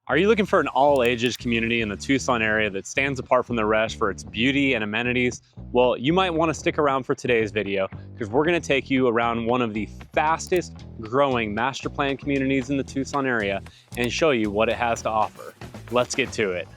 Are you looking for an all-ages community in the Tucson area that stands apart from the rest for its beauty and amenities? Well, you might want to stick around for today's video because we're going to take you around one of the fastest growing master plan communities in the Tucson area and show you what it has to offer. Let's get to it.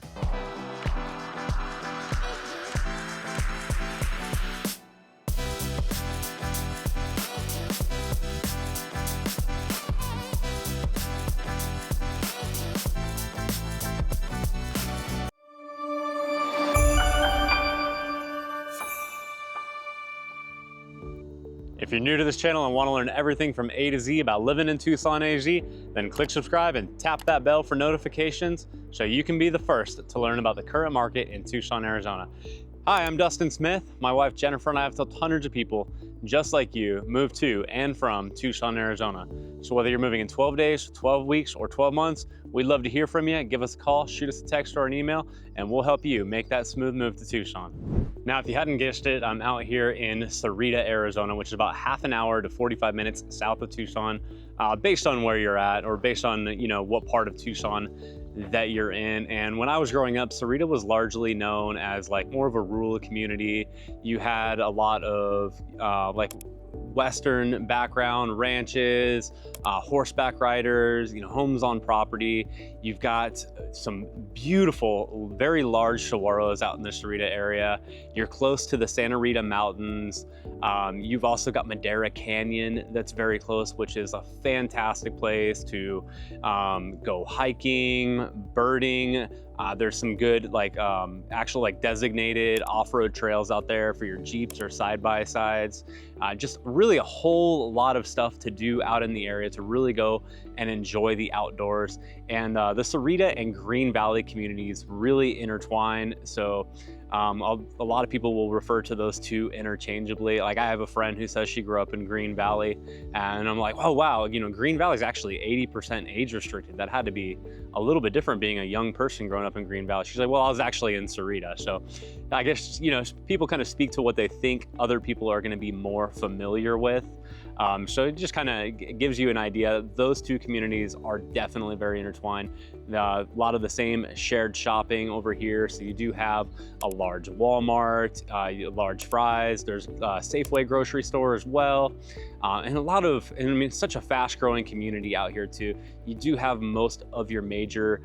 If you're new to this channel and want to learn everything from A to Z about living in Tucson, AZ, then click subscribe and tap that bell for notifications so you can be the first to learn about the current market in Tucson, Arizona. Hi, I'm Dustin Smith. My wife Jennifer and I have helped hundreds of people just like you move to and from Tucson, Arizona. So whether you're moving in 12 days, 12 weeks, or 12 months, we'd love to hear from you. Give us a call, shoot us a text or an email, and we'll help you make that smooth move to Tucson. Now, if you hadn't guessed it, I'm out here in Sahuarita, Arizona, which is about half an hour to 45 minutes south of Tucson, based on where you're at or based on, what part of Tucson that you're in. And when I was growing up, Sahuarita was largely known as like more of a rural community. You had a lot of like Western background ranches, horseback riders, homes on property. You've got some beautiful, very large saguaros out in the Sahuarita area. You're close to the Santa Rita Mountains. You've also got Madera Canyon that's very close, which is a fantastic place to go hiking, birding. There's some good actual designated off-road trails out there for your Jeeps or side-by-sides. Just really a whole lot of stuff to do out in the area to really go and enjoy the outdoors. And the Sahuarita and Green Valley communities really intertwine. So a lot of people will refer to those two interchangeably. Like I have a friend who says she grew up in Green Valley, and I'm like, oh wow, Green Valley is actually 80% age restricted. That had to be a little bit different being a young person growing up in Green Valley. She's like, well, I was actually in Sahuarita. So I guess, people kind of speak to what they think other people are going to be more familiar with. So it just kind of gives you an idea. Those two communities are definitely very intertwined. A lot of the same shared shopping over here. So you do have a large Walmart, large Fry's. There's a Safeway grocery store as well. And it's such a fast growing community out here too. You do have most of your major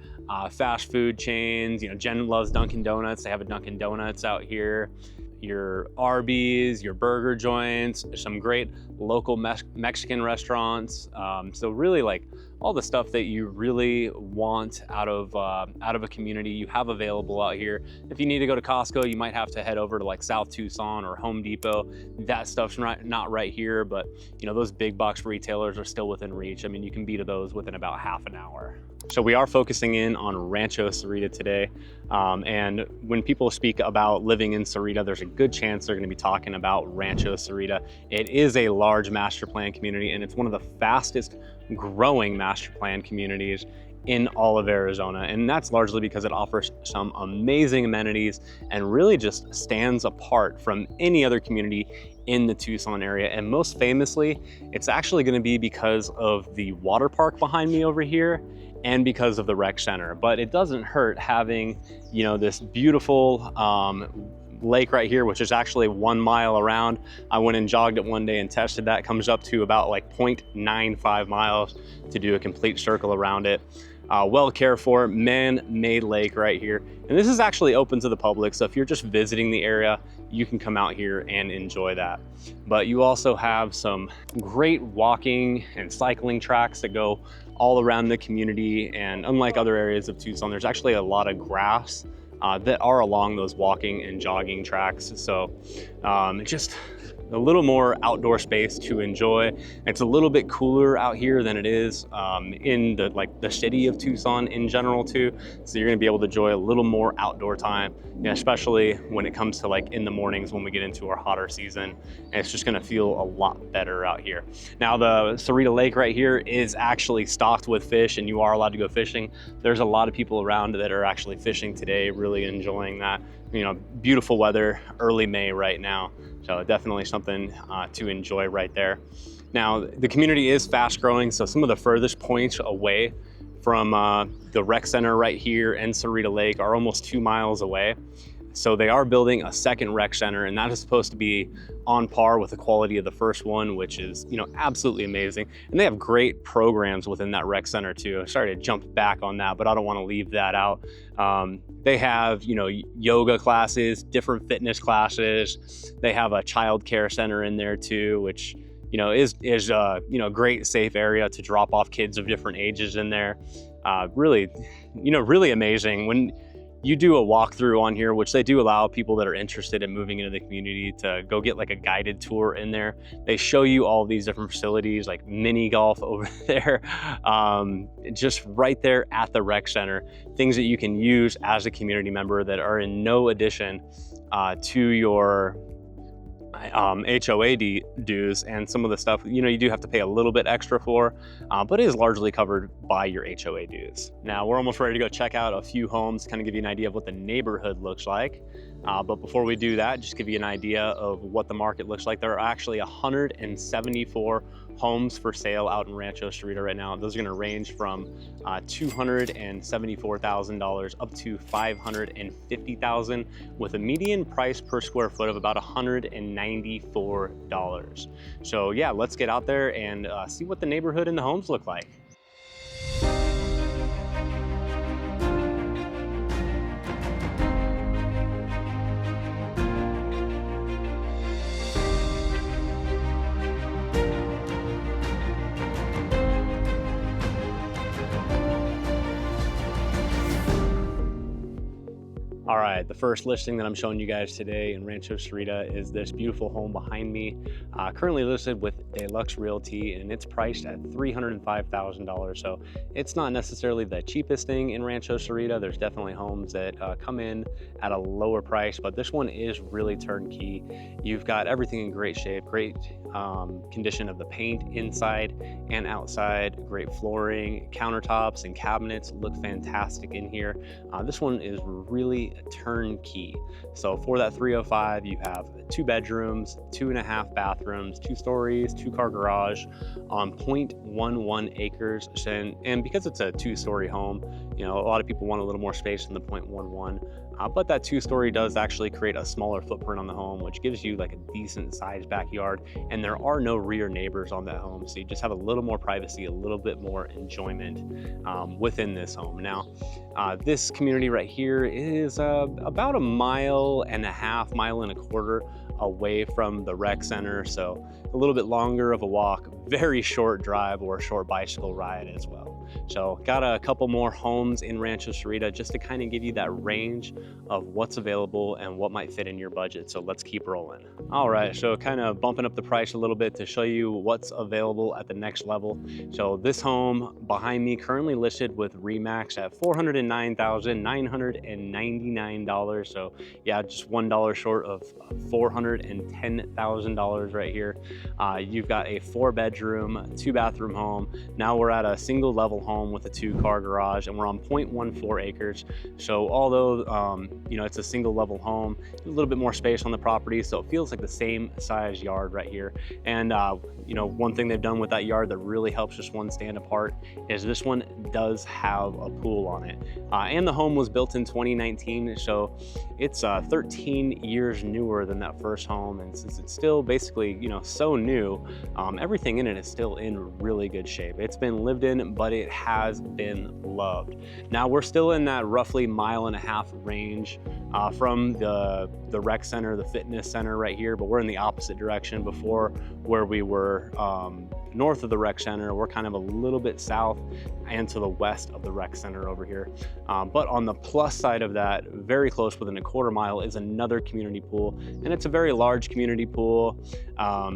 fast food chains. Jen loves Dunkin' Donuts. They have a Dunkin' Donuts out here. Your Arby's, your burger joints, some great local Mexican restaurants. So really all the stuff that you really want out of a community you have available out here. If you need to go to Costco, you might have to head over to South Tucson or Home Depot. That stuff's not right here, but those big box retailers are still within reach. I mean, you can be to those within about half an hour. So we are focusing in on Rancho Sahuarita today. And when people speak about living in Sahuarita, there's a good chance they're gonna be talking about Rancho Sahuarita. It is a large master plan community, and it's one of the fastest growing master plan communities in all of Arizona. And that's largely because it offers some amazing amenities and really just stands apart from any other community in the Tucson area. And most famously, it's actually gonna be because of the water park behind me over here and because of the rec center. But it doesn't hurt having, this beautiful lake right here, which is actually 1 mile around. I went and jogged it one day and tested that. It comes up to about 0.95 miles to do a complete circle around it. Well cared for, man-made lake right here. And this is actually open to the public, so if you're just visiting the area, you can come out here and enjoy that. But you also have some great walking and cycling tracks that go all around the community. And unlike other areas of Tucson, there's actually a lot of grass that are along those walking and jogging tracks. So just a little more outdoor space to enjoy. It's a little bit cooler out here than it is in the city of Tucson in general too. So you're gonna be able to enjoy a little more outdoor time, especially when it comes to in the mornings when we get into our hotter season. And it's just gonna feel a lot better out here. Now the Sahuarita Lake right here is actually stocked with fish, and you are allowed to go fishing. There's a lot of people around that are actually fishing today, really enjoying that. Beautiful weather, early May right now. So definitely something to enjoy right there. Now, the community is fast growing, so some of the furthest points away from the rec center right here and Sahuarita Lake are almost 2 miles away. So they are building a second rec center, and that is supposed to be on par with the quality of the first one, which is, you know, absolutely amazing. And they have great programs within that rec center too. Sorry to jump back on that, but I don't want to leave that out. They have, you know, yoga classes, different fitness classes. They have a child care center in there too, which, you know, is you know, great safe area to drop off kids of different ages in there. Really, you know, really amazing. When you do a walkthrough on here, which they do allow people that are interested in moving into the community to go get like a guided tour in there. They show you all these different facilities, like mini golf over there, just right there at the rec center, things that you can use as a community member that are in no addition to your HOA dues, and some of the stuff, you know, you do have to pay a little bit extra for, but it is largely covered by your HOA dues. Now we're almost ready to go check out a few homes, kind of give you an idea of what the neighborhood looks like. But before we do that, just give you an idea of what the market looks like. There are actually 174 homes for sale out in Rancho Sahuarita right now. Those are gonna range from $274,000 up to $550,000, with a median price per square foot of about $194. So yeah, let's get out there and see what the neighborhood and the homes look like. All right, the first listing that I'm showing you guys today in Rancho Sahuarita is this beautiful home behind me, currently listed with Deluxe Realty, and it's priced at $305,000. So it's not necessarily the cheapest thing in Rancho Sahuarita. There's definitely homes that come in at a lower price, but this one is really turnkey. You've got everything in great shape, great condition of the paint inside and outside, great flooring, countertops and cabinets look fantastic in here. This one is really turnkey. So for that 305, you have 2 bedrooms, 2.5 bathrooms, 2 stories, 2-car garage on 0.11 acres. And because it's a 2-story home, you know, a lot of people want a little more space than the 0.11. But that 2-story does actually create a smaller footprint on the home, which gives you like a decent sized backyard, and there are no rear neighbors on that home, so you just have a little more privacy, a little bit more enjoyment within this home. Now this community right here is about 1.5 miles, mile and a quarter away from the rec center, so a little bit longer of a walk, very short drive or a short bicycle ride as well. So got a couple more homes in Rancho Sahuarita just to kind of give you that range of what's available and what might fit in your budget. So let's keep rolling. All right, so kind of bumping up the price a little bit to show you what's available at the next level. So this home behind me currently listed with Remax at $409,999. So yeah, just $1 short of $410,000 right here. You've got a 4-bedroom, 2-bathroom home. Now we're at a single level home with a 2-car garage, and we're on 0.14 acres. So although you know, it's a single level home, a little bit more space on the property, so it feels like the same size yard right here. And you know, one thing they've done with that yard that really helps this one stand apart is this one does have a pool on it, and the home was built in 2019, so it's 13 years newer than that first home. And since it's still basically, you know, so new, everything in it is still in really good shape. It's been lived in, but it has been loved. Now we're still in that roughly 1.5 mile range from the rec center, the fitness center right here, but we're in the opposite direction. Before, where we were north of the rec center, we're kind of a little bit south and to the west of the rec center over here. But on the plus side of that, very close, within a 1/4 mile, is another community pool, and it's a very large community pool.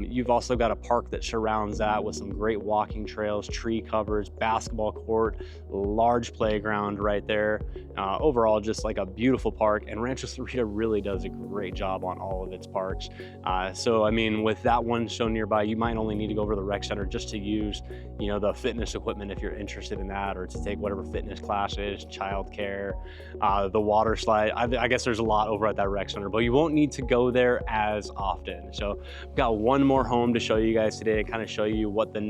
You've also got a park that surrounds that with some great walking trails, tree covers, basketball court, large playground right there. Overall, just like a beautiful park, and Rancho Sahuarita really does a great job on all of its parks. So I mean, with that one shown nearby, you might only need to go over to the rec center just to use, you know, the fitness equipment if you're interested in that, or to take whatever fitness classes, childcare, the water slide. I guess there's a lot over at that rec center, but you won't need to go there as often. So I've got one more home to show you guys today, kind of show you what the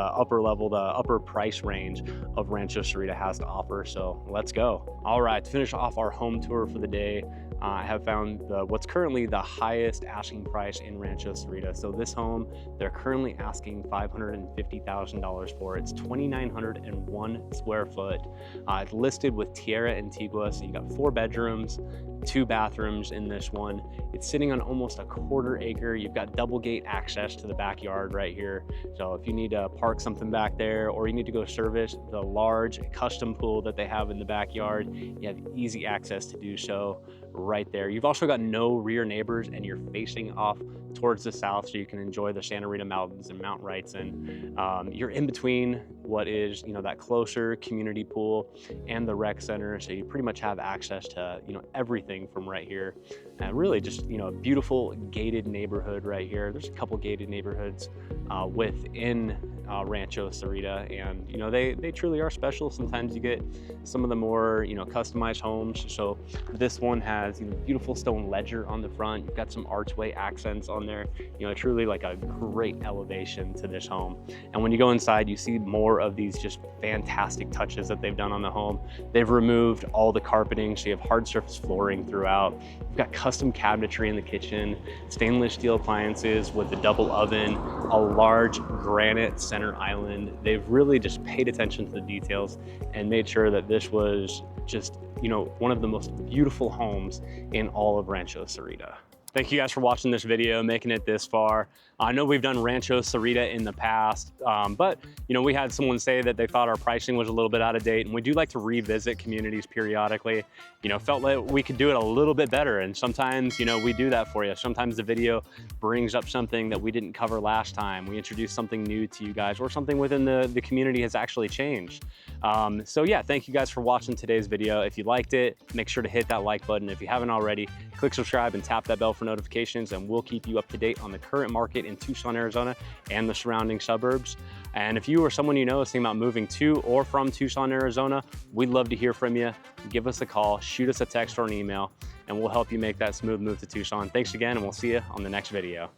upper level, the upper price range of Rancho Sahuarita has to offer. So let's go. All right, to finish off our home tour for the day, I have found what's currently the highest asking price in Rancho Sahuarita. So this home, they're currently asking $550,000 for. It's 2,901 square foot. It's listed with Tierra Antigua, so you got 4 bedrooms, 2 bathrooms in this one. It's sitting on almost a 1/4 acre. You've got double gate access to the backyard right here. So if you need to park something back there, or you need to go service the large custom pool that they have in the backyard, you have easy access to do so right there. You've also got no rear neighbors, and you're facing off towards the south, so you can enjoy the Santa Rita Mountains and Mount Wrightson. You're in between what is, you know, that closer community pool and the rec center, so you pretty much have access to, you know, everything from right here. And really just, you know, a beautiful gated neighborhood right here. There's a couple gated neighborhoods within Rancho Sahuarita, and you know, they truly are special. Sometimes you get some of the more, you know, customized homes. So this one has, you know, beautiful stone ledger on the front. You've got some archway accents on there. You know, truly like a great elevation to this home. And when you go inside, you see more of these just fantastic touches that they've done on the home. They've removed all the carpeting, so you have hard surface flooring throughout. You've got custom cabinetry in the kitchen, stainless steel appliances with a double oven, a large granite center island. They've really just paid attention to the details and made sure that this was just, you know, one of the most beautiful homes in all of Rancho Sahuarita. Thank you guys for watching this video, making it this far. I know we've done Rancho Sahuarita in the past, but you know, we had someone say that they thought our pricing was a little bit out of date, and we do like to revisit communities periodically. You know, felt like we could do it a little bit better, and sometimes, you know, we do that for you. Sometimes the video brings up something that we didn't cover last time. We introduce something new to you guys, or something within the community has actually changed. So yeah, thank you guys for watching today's video. If you liked it, make sure to hit that like button. If you haven't already, click subscribe and tap that bell for notifications, and we'll keep you up to date on the current market in Tucson, Arizona and the surrounding suburbs. And if you or someone you know is thinking about moving to or from Tucson, Arizona, we'd love to hear from you. Give us a call, shoot us a text or an email, and we'll help you make that smooth move to Tucson. Thanks again, and we'll see you on the next video.